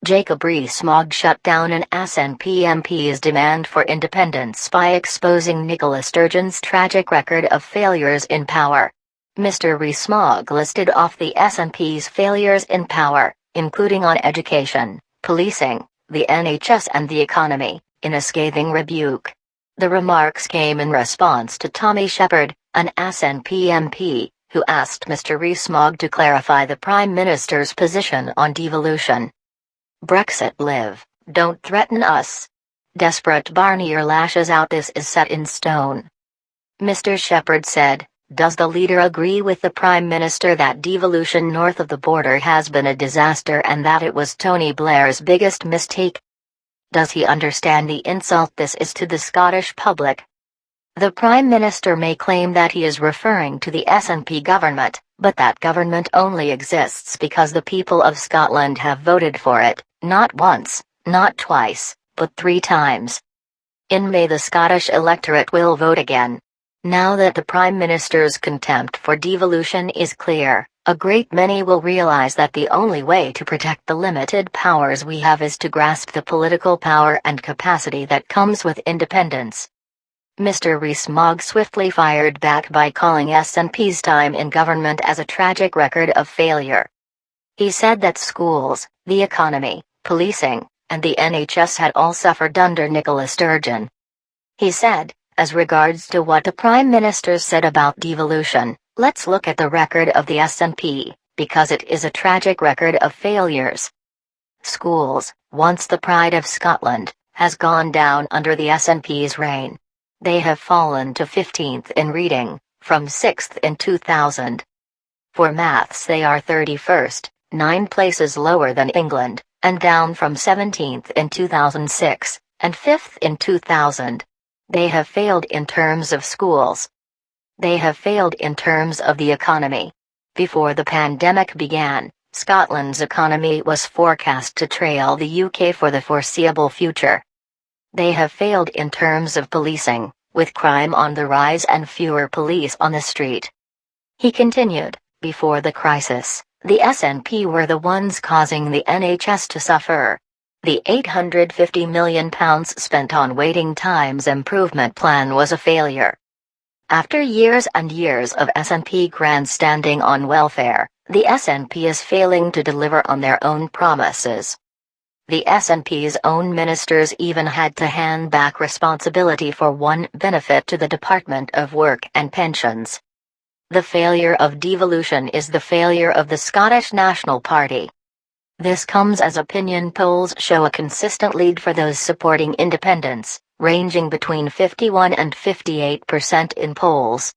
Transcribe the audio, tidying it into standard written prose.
Jacob Rees-Mogg shut down an SNP MP's demand for independence by exposing Nicola Sturgeon's tragic record of failures in power. Mr. Rees-Mogg listed off the SNP's failures in power, including on education, policing, the NHS and the economy, in a scathing rebuke. The remarks came in response to Tommy Shepherd, an SNP MP, who asked Mr. Rees-Mogg to clarify the Prime Minister's position on devolution. Brexit live, don't threaten us. Desperate Barnier lashes out, this is set in stone. Mr. Shepherd said, does the leader agree with the Prime Minister that devolution north of the border has been a disaster and that it was Tony Blair's biggest mistake? Does he understand the insult this is to the Scottish public? The Prime Minister may claim that he is referring to the SNP government, but that government only exists because the people of Scotland have voted for it, not once, not twice, but 3 times. In May the Scottish electorate will vote again. Now that the Prime Minister's contempt for devolution is clear, a great many will realize that the only way to protect the limited powers we have is to grasp the political power and capacity that comes with independence. Mr. Rees-Mogg swiftly fired back by calling SNP's time in government as a tragic record of failure. He said that schools, the economy, policing, and the NHS had all suffered under Nicola Sturgeon. He said, as regards to what the Prime Minister said about devolution, let's look at the record of the SNP, because it is a tragic record of failures. Schools, once the pride of Scotland, has gone down under the SNP's reign. They have fallen to 15th in reading, from 6th in 2000. For maths they are 31st, 9 places lower than England, and down from 17th in 2006, and 5th in 2000. They have failed in terms of schools. They have failed in terms of the economy. Before the pandemic began, Scotland's economy was forecast to trail the UK for the foreseeable future. They have failed in terms of policing, with crime on the rise and fewer police on the street. He continued, before the crisis, the SNP were the ones causing the NHS to suffer. The £850 million spent on waiting times improvement plan was a failure. After years and years of SNP grandstanding on welfare, the SNP is failing to deliver on their own promises. The SNP's own ministers even had to hand back responsibility for one benefit to the Department of Work and Pensions. The failure of devolution is the failure of the Scottish National Party. This comes as opinion polls show a consistent lead for those supporting independence, ranging between 51 and 58% in polls.